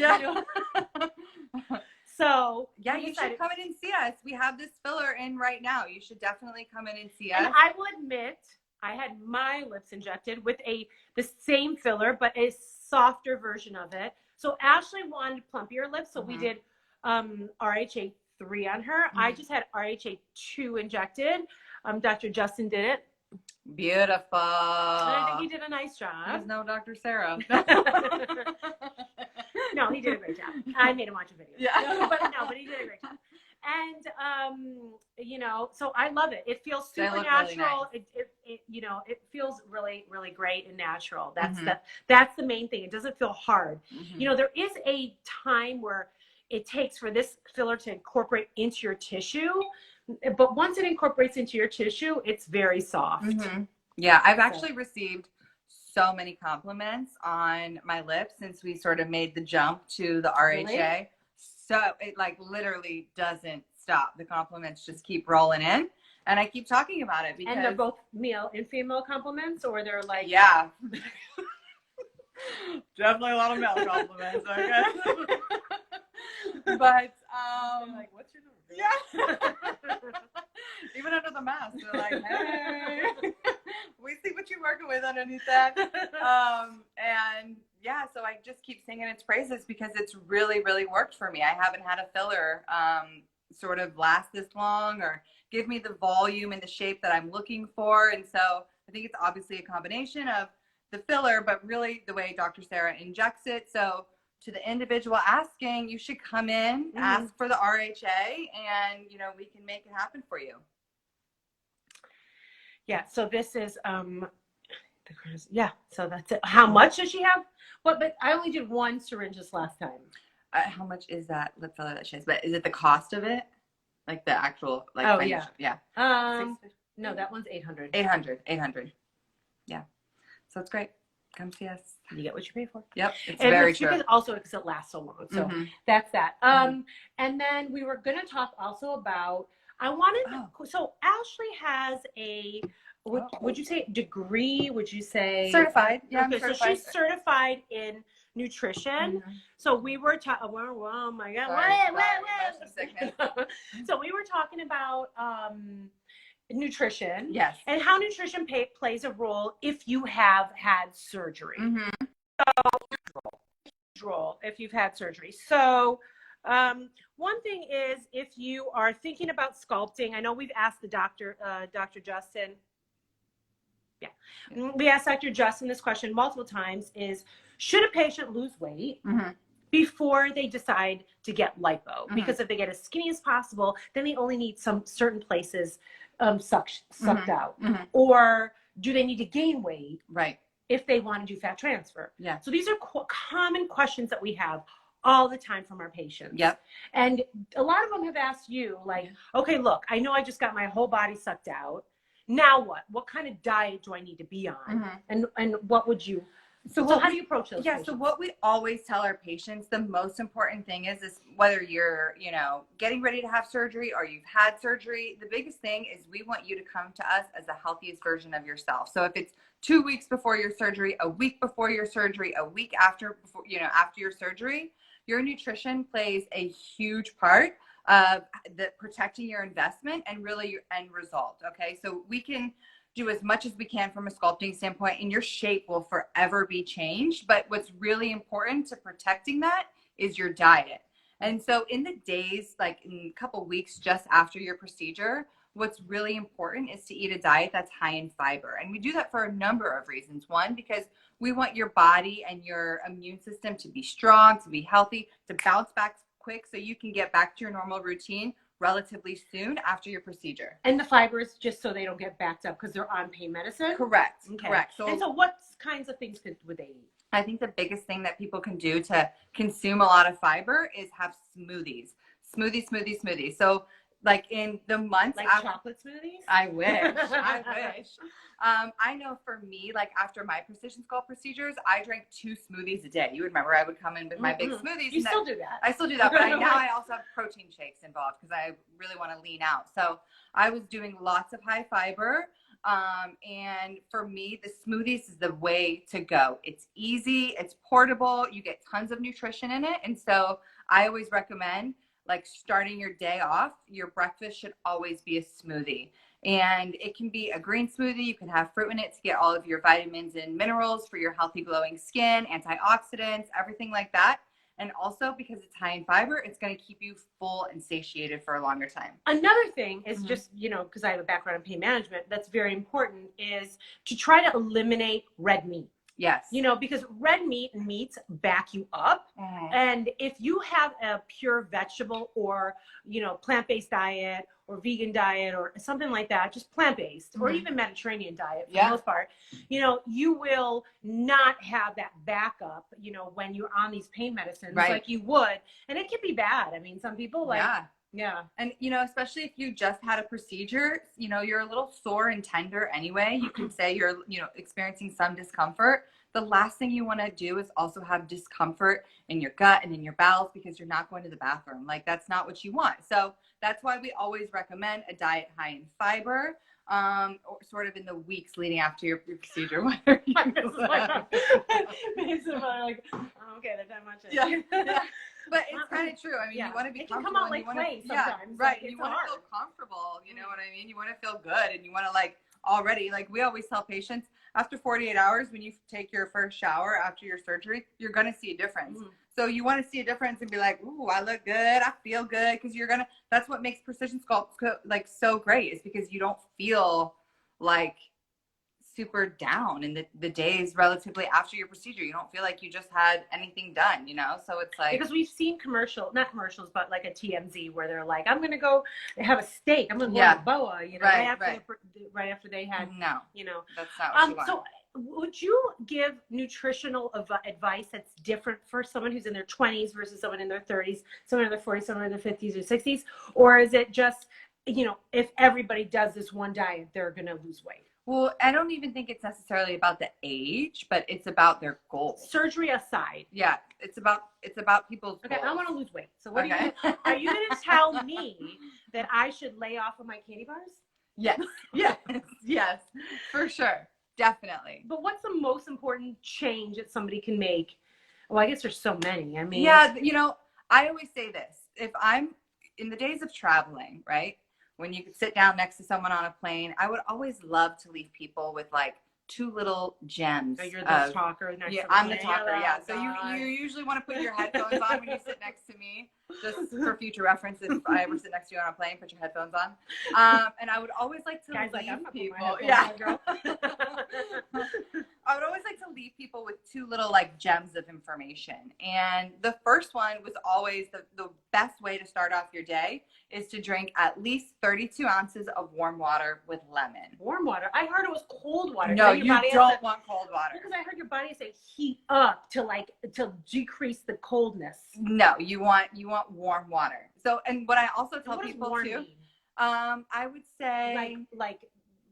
Yeah. So yeah, you should come in and see us. We have this filler in right now. You should definitely come in and see us. And I will admit, I had my lips injected with the same filler, but a softer version of it. So Ashleigh wanted plumpier lips, so we did RHA 3 on her. I just had RHA 2 injected. Dr. Justin did it. Beautiful. And I think he did a nice job. There's no Dr. Sarah. No, he did a great job. I made him watch a video. Yeah. But he did a great job. And you know, so I love it. It feels super natural. Really nice. It you know, it feels really, really great and natural. That's the main thing. It doesn't feel hard. You know, there is a time where it takes for this filler to incorporate into your tissue, but once it incorporates into your tissue, it's very soft. Yeah, I've actually received so many compliments on my lips since we sort of made the jump to the RHA. Really? So it like literally doesn't stop. The compliments just keep rolling in, and I keep talking about it because. And they're both male and female compliments, or they're like. Yeah. Definitely a lot of male compliments. Okay. But like, what's your number? Yeah. Even under the mask, they're like, hey. We see what you're working with underneath that. And yeah, so I just keep singing its praises because it's really, really worked for me. I haven't had a filler sort of last this long or give me the volume and the shape that I'm looking for. And so I think it's obviously a combination of the filler, but really the way Dr. Sarah injects it. So to the individual asking, you should come in, ask for the RHA, and, you know, we can make it happen for you. Yeah, so this is, yeah, so that's it. How much does she have? What? But I only did one syringe this last time. How much is that lip filler that she has? But is it the cost of it? Like the actual, like, oh, financial? Yeah. No, that one's 800. 800. Yeah. So it's great. Come see us. You get what you pay for. Yep. It's and very it's true. Because also because it lasts so long. So that's that. And then we were going to talk also about, so Ashleigh has a, would you say degree? Would you say? Certified. Yeah, okay, I'm certified. So she's certified in nutrition. So we were talking, oh my God. So we were talking about nutrition. Yes. And how nutrition plays a role if you have had surgery. If you've had surgery. So one thing is, if you are thinking about sculpting, I know we've asked the Dr. Justin. Yeah, we asked Dr. Justin this question multiple times: is should a patient lose weight before they decide to get lipo? Because if they get as skinny as possible, then they only need some certain places sucked out. Or do they need to gain weight? Right. If they want to do fat transfer. Yeah. So these are common questions that we have all the time from our patients. Yep. And a lot of them have asked you, like, okay, look, I know I just got my whole body sucked out. Now what? What kind of diet do I need to be on? And what would you? So how do you approach those? Yeah. So what we always tell our patients, the most important thing is whether you're, you know, getting ready to have surgery or you've had surgery, the biggest thing is we want you to come to us as the healthiest version of yourself. So if it's 2 weeks before your surgery, a week before your surgery, a week after your surgery, your nutrition plays a huge part of protecting your investment and really your end result. Okay. So we can do as much as we can from a sculpting standpoint, and your shape will forever be changed. But what's really important to protecting that is your diet. And so in the days, like in a couple weeks just after your procedure, what's really important is to eat a diet that's high in fiber. And we do that for a number of reasons. One, because we want your body and your immune system to be strong, to be healthy, to bounce back quick so you can get back to your normal routine relatively soon after your procedure. And the fibers, just so they don't get backed up because they're on pain medicine? Correct. Okay. Correct. So what kinds of things would they eat? I think the biggest thing that people can do to consume a lot of fiber is have smoothies. Smoothies. So like in the months like after, chocolate smoothies? I wish. I wish. I know for me, like after my precision sculpt procedures, I drank 2 smoothies a day. You remember I would come in with my big smoothies. You still do that. I still do that, but now I also have protein shakes involved because I really want to lean out. So I was doing lots of high fiber. And for me, the smoothies is the way to go. It's easy, it's portable, you get tons of nutrition in it. And so I always recommend, like, starting your day off, your breakfast should always be a smoothie. And it can be a green smoothie. You can have fruit in it to get all of your vitamins and minerals for your healthy glowing skin, antioxidants, everything like that. And also because it's high in fiber, it's going to keep you full and satiated for a longer time. Another thing is just, you know, because I have a background in pain management, that's very important, is to try to eliminate red meat. Yes. You know, because red meat and meats back you up. And if you have a pure vegetable or, you know, plant-based diet or vegan diet or something like that, just plant-based or even Mediterranean diet for the most part, you know, you will not have that backup, you know, when you're on these pain medicines like you would. And it can be bad. I mean, some people like, yeah. And, you know, especially if you just had a procedure, you know, you're a little sore and tender anyway. You can say you're, you know, experiencing some discomfort. The last thing you want to do is also have discomfort in your gut and in your bowels because you're not going to the bathroom. Like, that's not what you want. So that's why we always recommend a diet high in fiber, or sort of in the weeks leading after your procedure. Like, okay, that's that much. Yeah. But it's kind of true. I mean, you want to be comfortable. It can come out like clay sometimes. Right. Like, you want to feel comfortable. You know what I mean? You want to feel good, and you want to, like, already. Like we always tell patients, after 48 hours, when you take your first shower after your surgery, you're going to see a difference. So you want to see a difference and be like, ooh, I look good. I feel good. Because that's what makes precision sculpt like so great, is because you don't feel like super down in the days relatively after your procedure. You don't feel like you just had anything done, So it's like, because we've seen not commercials, but like a TMZ where they're like, I'm going to go have a steak. I'm going to go to Boa, right after they had, no, that's not what you want. So would you give nutritional advice that's different for someone who's in their 20s versus someone in their 30s, someone in their 40s, someone in their 50s or 60s? Or is it just, if everybody does this one diet, they're going to lose weight? Well, I don't even think it's necessarily about the age, but it's about their goals. Surgery aside. Yeah, it's about people's goals. I want to lose weight. So what are you going to tell me that I should lay off of my candy bars? Yes, yes, for sure. Definitely. But what's the most important change that somebody can make? Well, I guess there's so many. I mean, yeah, I always say this. If I'm in the days of traveling, right? When you could sit down next to someone on a plane, I would always love to leave people with like 2 little gems. So you're the talker. I'm the talker. Yeah. So you usually want to put your headphones on when you sit next to me, just for future reference. If I ever sit next to you on a plane, put your headphones on. And I would always like to leave people. Yeah. I would always like to leave people with 2 little like gems of information. And the first one was always the best way to start off your day is to drink at least 32 ounces of warm water with lemon. Warm water? I heard it was cold water. No, you don't want cold water. Because I heard your body say heat up to decrease the coldness. No, you want warm water. So, and what I also tell people too, mean? I would say like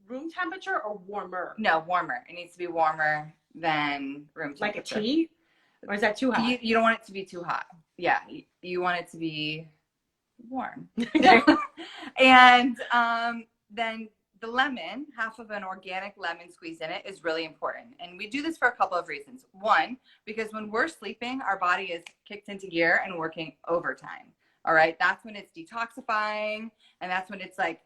room temperature or warmer? No, warmer. It needs to be warmer than room temperature. Like a tea? Or is that too hot? You don't want it to be too hot. Yeah, you want it to be warm. And then the lemon, half of an organic lemon squeezed in it, is really important. And we do this for a couple of reasons. One, because when we're sleeping, our body is kicked into gear and working overtime. All right, that's when it's detoxifying, and that's when it's like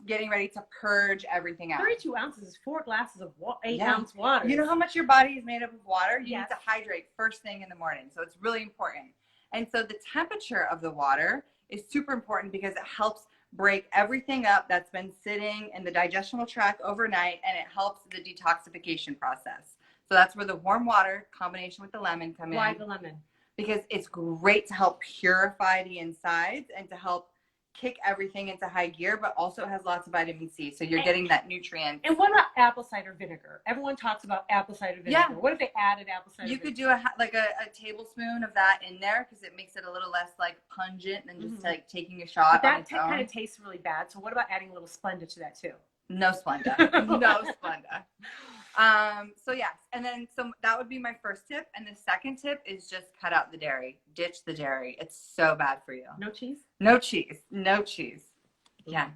getting ready to purge everything out. 32 ounces is 4 glasses of 8-ounce water. You know how much your body is made up of water? You need to hydrate first thing in the morning. So it's really important. And so the temperature of the water is super important because it helps break everything up that's been sitting in the digestional tract overnight, and it helps the detoxification process. So that's where the warm water combination with the lemon come in. Why the lemon? Because it's great to help purify the insides and to help kick everything into high gear, but also it has lots of vitamin C. So you're getting that nutrient. And what about apple cider vinegar? Everyone talks about apple cider vinegar. Yeah. What if they added apple cider vinegar? You could do a tablespoon of that in there because it makes it a little less like pungent than just like taking a shot. But that kind of tastes really bad. So what about adding a little Splenda to that too? No Splenda. No Splenda. So yes, and then so that would be my first tip. And the second tip is just cut out the dairy. Ditch the dairy. It's so bad for you. No cheese? No cheese. No cheese. Yeah.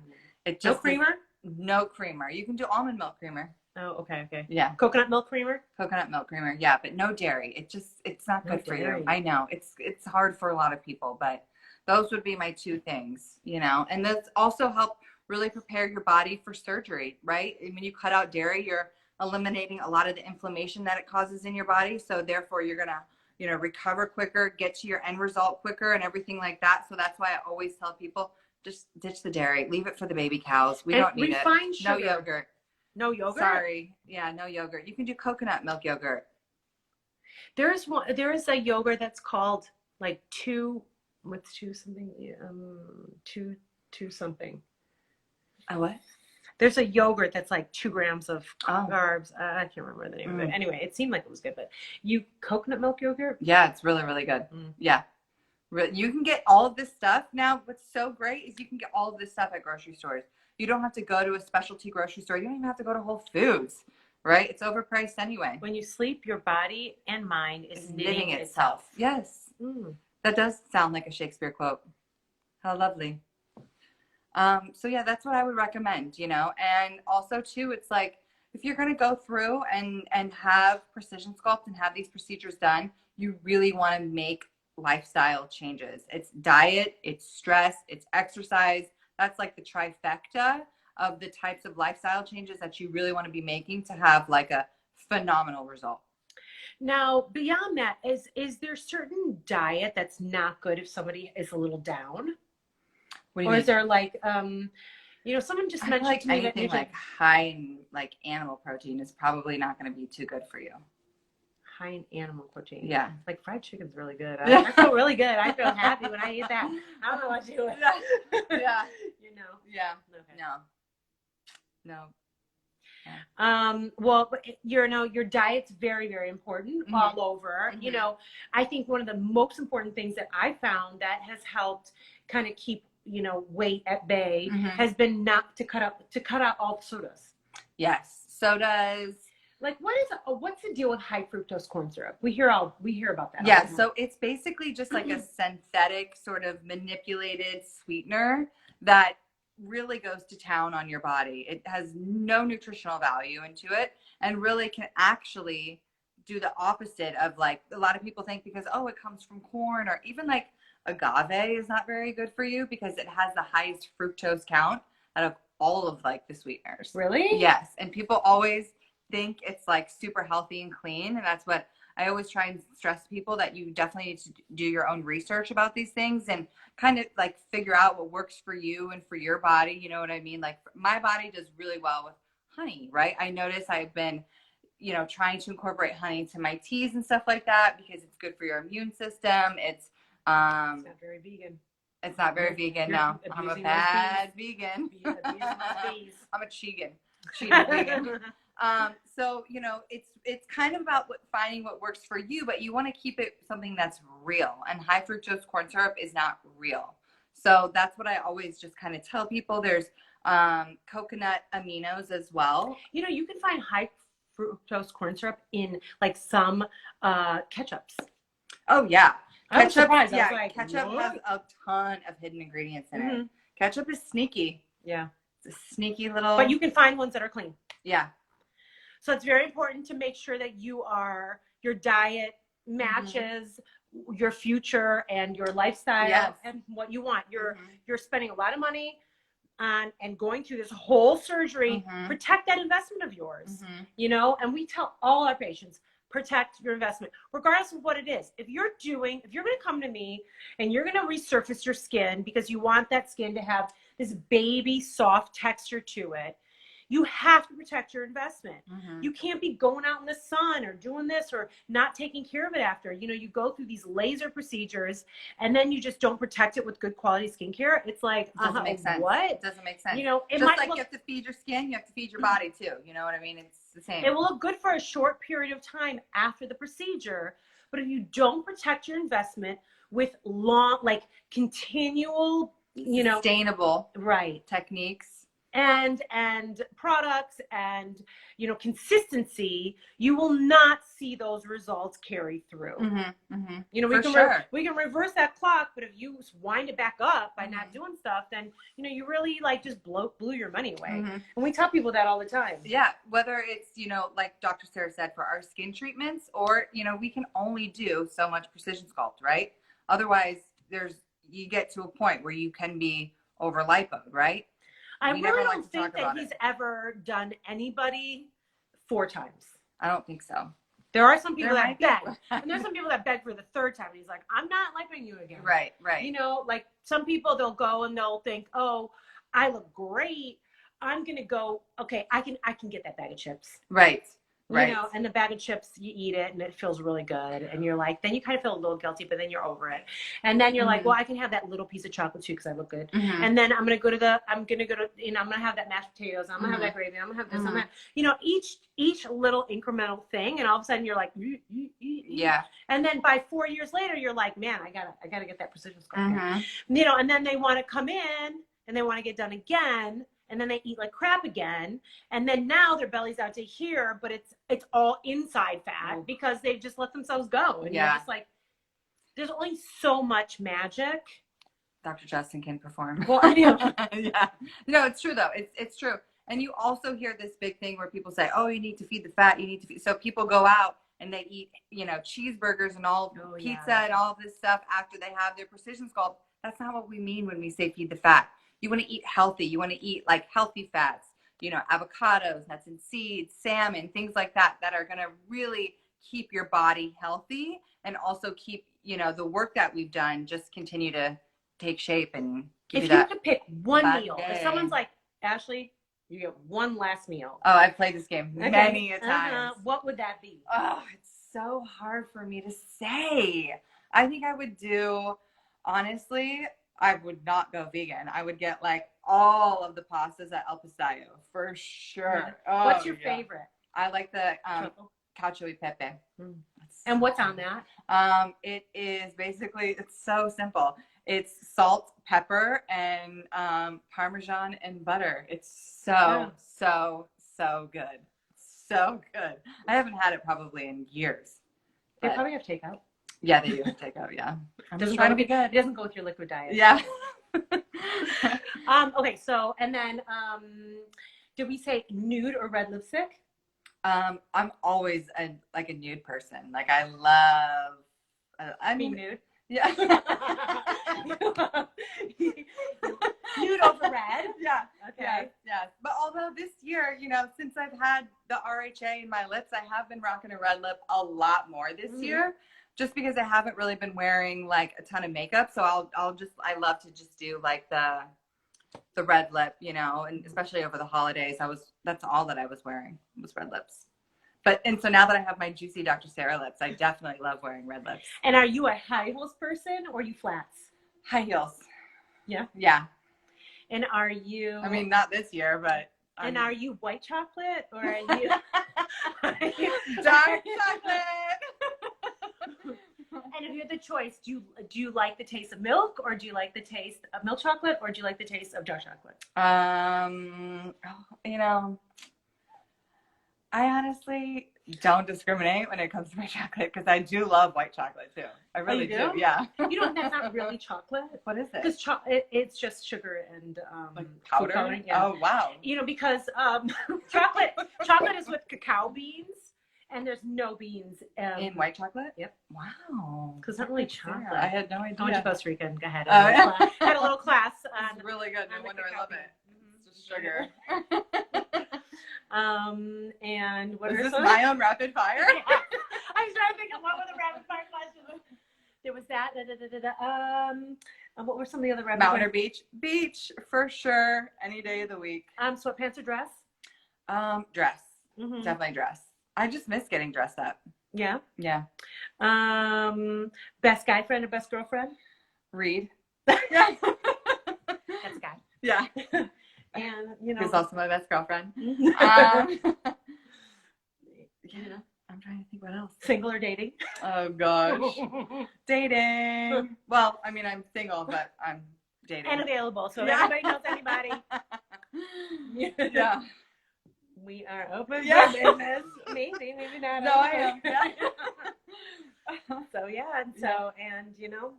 It just no creamer? No creamer. You can do almond milk creamer. Oh, okay. Yeah. Coconut milk creamer? Coconut milk creamer. Yeah, but no dairy. It's not good for you. I know. It's hard for a lot of people, but those would be my 2 things, And those also help really prepare your body for surgery, right? When you cut out dairy, you're eliminating a lot of the inflammation that it causes in your body. So therefore you're going to, recover quicker, get to your end result quicker and everything like that. So that's why I always tell people, just ditch the dairy, leave it for the baby cows. We don't need it. Sugar. No yogurt. No yogurt? Sorry. Yeah, no yogurt. You can do coconut milk yogurt. There is a yogurt that's called like two something. A what? There's a yogurt that's like 2 grams of carbs. I can't remember the name of it. Anyway, it seemed like it was good, but coconut milk yogurt? Yeah, it's really, really good. Yeah. You can get all of this stuff. Now, what's so great is you can get all of this stuff at grocery stores. You don't have to go to a specialty grocery store. You don't even have to go to Whole Foods, right? It's overpriced anyway. When you sleep, your body and mind is knitting itself. Yes. That does sound like a Shakespeare quote. How lovely. So yeah, that's what I would recommend, and also too, it's like, if you're going to go through and have precision sculpt and have these procedures done, you really want to make lifestyle changes. It's diet, it's stress, it's exercise. That's like the trifecta of the types of lifestyle changes that you really want to be making to have like a phenomenal result. Now, beyond that, is there certain diet that's not good if somebody is a little down? What do you or mean? is there like, someone just I feel mentioned like to me that anything usually like high in like animal protein is probably not going to be too good for you. high in animal protein. Yeah. Like fried chicken's really good. I feel really good. I feel happy when I eat that. I don't know what to do with it. Yeah. Yeah. Okay. No. Well, but your diet's very, very important all over. Mm-hmm. I think one of the most important things that I found that has helped kind of keep, weight at bay has been not to cut out all sodas. Yes. Sodas. Like what's the deal with high fructose corn syrup? We hear about that. Yeah. So it's basically just like a synthetic sort of manipulated sweetener that really goes to town on your body. It has no nutritional value into it and really can actually do the opposite of like a lot of people think because, it comes from corn, or even like agave is not very good for you because it has the highest fructose count out of all of like the sweeteners. Really? Yes. And people always think it's like super healthy and clean. And that's what I always try and stress people, that you definitely need to do your own research about these things and kind of like figure out what works for you and for your body. You know what I mean? Like my body does really well with honey, right? I notice I've been, trying to incorporate honey into my teas and stuff like that because it's good for your immune system. It's not very vegan. It's not very vegan. No, I'm a bad vegan. I'm a chegan. Vegan. So it's kind of about finding what works for you, but you want to keep it something that's real. And high fructose corn syrup is not real. So that's what I always just kind of tell people. There's coconut aminos as well. You can find high fructose corn syrup in like some ketchups. Oh yeah. I was surprised. Yeah, I was like, ketchup has a ton of hidden ingredients in it. Ketchup is sneaky. Yeah. It's a sneaky little. But you can find ones that are clean. Yeah. So it's very important to make sure that your diet matches your future and your lifestyle and what you want. You're spending a lot of money on and going through this whole surgery. Protect that investment of yours, and we tell all our patients, protect your investment, regardless of what it is. If you're going to come to me and you're going to resurface your skin because you want that skin to have this baby soft texture to it, you have to protect your investment. You can't be going out in the sun or doing this or not taking care of it after. You go through these laser procedures and then you just don't protect it with good quality skincare. It's like, doesn't make sense. What? It doesn't make sense. It just might like you have to feed your skin, you have to feed your body too. You know what I mean? It's the same. It will look good for a short period of time after the procedure, but if you don't protect your investment with like continual, sustainable techniques and products and consistency, you will not see those results carry through. We can reverse that clock, but if you wind it back up by not doing stuff, then you really like just blew your money away. And we tell people that all the time. Yeah, whether it's like Dr. Sarah said, for our skin treatments, or we can only do so much precision sculpt, right? Otherwise you get to a point where you can be over lipoed, right? I really don't think that he's ever done anybody 4 times. I don't think so. There are some people that beg. And there's some people that beg for the 3rd time. And he's like, I'm not lipoing you again. Right. Like some people, they'll go and they'll think, oh, I look great. I'm going to go, okay, I can get that bag of chips. Right. And the bag of chips, you eat it and it feels really good. And you're like, then you kind of feel a little guilty, but then you're over it. And then you're like, well, I can have that little piece of chocolate too because I look good. And then I'm going to go to, I'm going to have that mashed potatoes. I'm going to have that gravy. I'm going to have this. I'm going to, each little incremental thing. And all of a sudden you're like, yeah. And then by 4 years later, you're like, man, I gotta get that precision sculpt. And then they want to come in and they want to get done again. And then they eat like crap again. And then now their belly's out to here, but it's all inside fat because they've just let themselves go. And you're just like, there's only so much magic. Dr. Justin can perform. Well, I mean, yeah. No, it's true though. It's true. And you also hear this big thing where people say, oh, you need to feed the fat. So people go out and they eat, cheeseburgers and all pizza and all this stuff after they have their precision sculpt. That's not what we mean when we say feed the fat. you want to eat healthy. You want to eat like healthy fats, you know, avocados, nuts and seeds, salmon, things like that, that are going to really keep your body healthy and also keep, you know, the work that we've done just continue to take shape and give If you you that. could pick one meal, day. if someone's like, Ashleigh, you get one last meal. Oh, I've played this game many a times. What would that be? Oh, it's so hard for me to say. I think I would do, honestly, I would not go vegan. I would get like all of the pastas at El Pastaio for sure. Oh, What's your favorite? I like the cacio e pepe. And what's on that? It is basically, it's so simple. It's salt, pepper, and Parmesan and butter. It's so good. So good. I haven't had it probably in years. They probably have takeout. Yeah, they do have takeout. Yeah. I'm Doesn't just trying to be It good. doesn't go with your liquid diet. Yeah. Okay, so, and then, did we say nude or red lipstick? I'm always a nude person. Like I love, I mean, nude. Yeah. Nude over red. Yeah. Okay. Yes. But although this year, you know, since I've had the RHA in my lips, I have been rocking a red lip a lot more this year, just because I haven't really been wearing like a ton of makeup. So I love to just do like the red lip, you know, and especially over the holidays, that's all that I was wearing was red lips. And so now that I have my juicy Dr. Sarah lips, I definitely love wearing red lips. And are you a high heels person or are you flats? High heels. Yeah. Yeah. And are you? I mean, not this year, but. And are you white chocolate or are you? Dark chocolate. And if you had the choice, do you like the taste of milk or do you like the taste of milk chocolate or do you like the taste of dark chocolate? You know, I honestly don't discriminate when it comes to my chocolate because I do love white chocolate too. I really do? Yeah. You know, that's not really chocolate. What is it? Because it's just sugar and like powder. Coloring, yeah. Oh wow. You know, because chocolate is with cacao beans, and there's no beans in white chocolate. Yep. Wow. Because it's not really chocolate. I had no idea. I went to Costa Rica and had a little class. It's really good. No wonder I love it. It's just sugar. And what is this my own rapid fire? Yeah. I was trying to think of what were the rapid fire questions. There was that. What were some of the other rapid Mountain or beach? Beach for sure. Any day of the week. Sweatpants or dress? Dress. Definitely dress. I just miss getting dressed up. Yeah. Yeah. Best guy friend or best girlfriend? Reed. Yeah. That's a guy. Yeah. And you know, who's also my best girlfriend. Yeah, I'm trying to think what else. Single or dating? Oh gosh, dating. Well, I mean, I'm single, but I'm dating and available. So everybody knows anybody. Yeah, we are open for business. Maybe not. No, I am. Yeah. So yeah, and you know.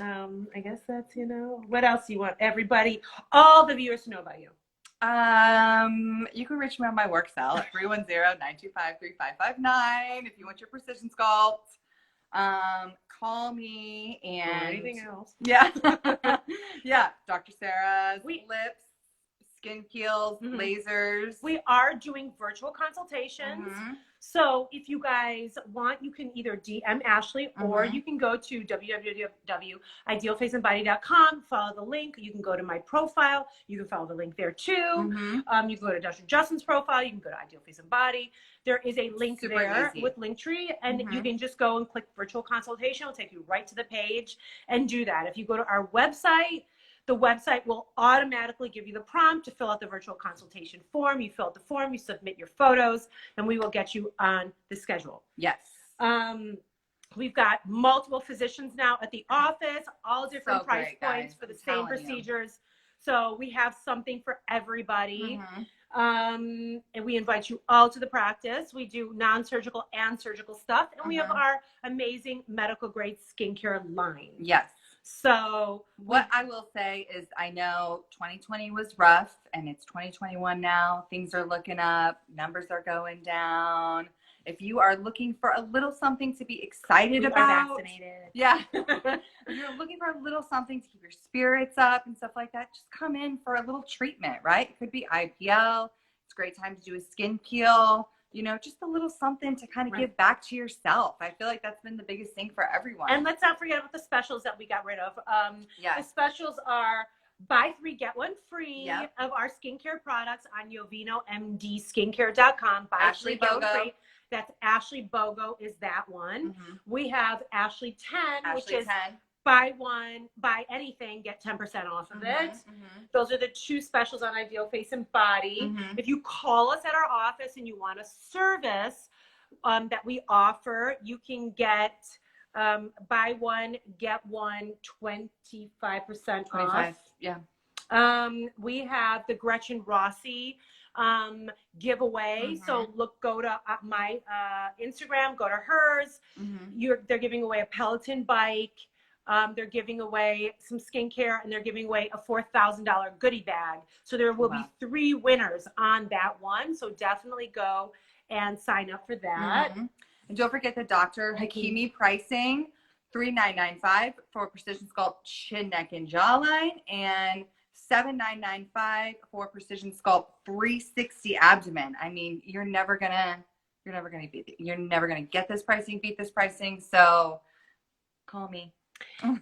I guess that's, you know, what else you want everybody, all the viewers to know about you? You can reach me on my work cell at 310-925-3559 if you want your precision sculpt. Call me and or anything else. Yeah. Yeah. Dr. Sarah's lips, skin peels, lasers. We are doing virtual consultations. So if you guys want, you can either DM Ashleigh or you can go to www.idealfaceandbody.com, follow the link. You can go to my profile. You can follow the link there too. You can go to Dr. Justin's profile. You can go to Ideal Face and Body. There is a link there with Linktree, and you can just go and click virtual consultation. It'll take you right to the page and do that. If you go to our website, the website will automatically give you the prompt to fill out the virtual consultation form. You fill out the form, you submit your photos, and we will get you on the schedule. Yes. We've got multiple physicians now at the office, all different price points for the same procedures. So we have something for everybody. And we invite you all to the practice. We do non-surgical and surgical stuff. And we have our amazing medical grade skincare line. Yes. So what I will say is I know 2020 was rough and it's 2021 now. Things are looking up. Numbers are going down. If you are looking for a little something to be excited We about, are vaccinated. yeah. If you're looking for a little something to keep your spirits up and stuff like that, just come in for a little treatment, right? It could be IPL. It's a great time to do a skin peel. You know, just a little something to kind of give back to yourself. I feel like that's been the biggest thing for everyone. And let's not forget about the specials that we got rid of. The specials are buy 3, get 1 free of our skincare products on YovinoMDskincare.com. Buy Ashleigh 3, get 1 BOGO. free. That's Ashleigh BOGO is that one. We have Ashleigh 10, which is 10. buy anything, get 10% off of it. Those are the 2 specials on Ideal Face and Body. If you call us at our office and you want a service that we offer, you can get buy 1, get 1, 25% off. Yeah. We have the Gretchen Rossi giveaway. So go to my Instagram, go to hers. They're giving away a Peloton bike. They're giving away some skincare, and they're giving away a $4,000 goodie bag. So there will be 3 winners on that one. So definitely go and sign up for that. And don't forget the Dr. Hakimi pricing, $3,995 for Precision Sculpt Chin, Neck, and Jawline, and $7,995 for Precision Sculpt 360 Abdomen. I mean, you're never gonna get this pricing, beat this pricing. So call me.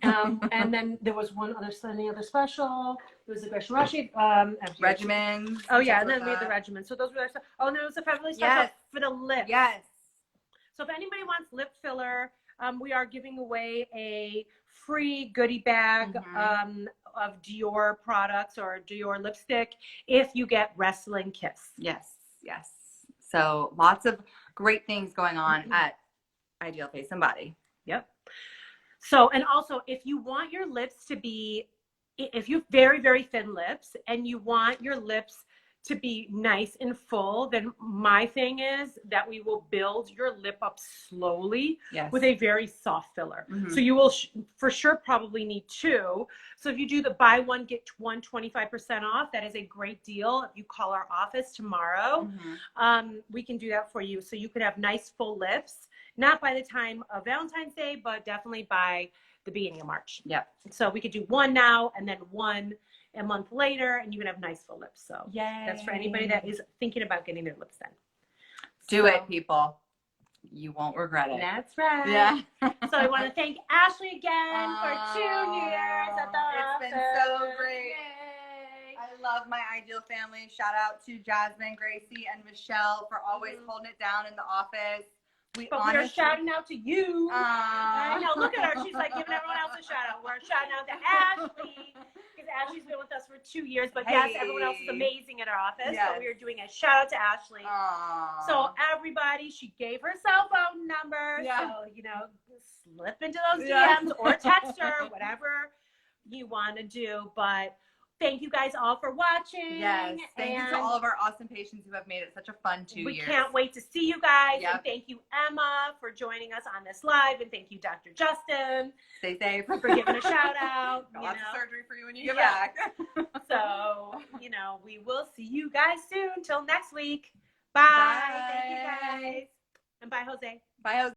And then there was any other special. There was the Gretchen Rossi Regimens. Oh yeah, and then we had the regimen. So those were oh, and there was a fabulous special for the lips. Yes. So if anybody wants lip filler, we are giving away a free goodie bag of Dior products or Dior lipstick if you get Wrestling Kiss. Yes. So lots of great things going on at Ideal Face and Body. Yep. So, and also if you want your lips to be, if you have very, very thin lips and you want your lips to be nice and full, then my thing is that we will build your lip up slowly with a very soft filler. So you will for sure probably need 2. So if you do the buy 1, get 1, 25% off, that is a great deal. If you call our office tomorrow, we can do that for you. So you could have nice full lips, not by the time of Valentine's Day, but definitely by the beginning of March. Yep. So we could do 1 now and then 1 a month later, and you can have nice full lips. So that's for anybody that is thinking about getting their lips done. Do it, people. You won't regret it. That's right. Yeah. So I want to thank Ashleigh again for 2 years at the office. It's been so great. Yay. I love my Ideal family. Shout out to Jasmine, Gracie, and Michelle for always holding it down in the office. We're shouting out to you. I know. Look at her. She's like giving everyone else a shout out. We're shouting out to Ashleigh because Ashley's been with us for 2 years. But yes, everyone else is amazing at our office. But we are doing a shout out to Ashleigh. So everybody, she gave her cell phone number. So, slip into those DMs or text her, whatever you want to do. But thank you guys all for watching. Yes. Thank you to all of our awesome patients who have made it such a fun 2 years. We can't wait to see you guys. And thank you, Emma, for joining us on this live. And thank you, Dr. Justin. Stay safe. For giving a shout out. Lots of surgery for you when you get back. So, we will see you guys soon. Till next week. Bye. Thank you guys. And bye, Jose. Bye, Jose.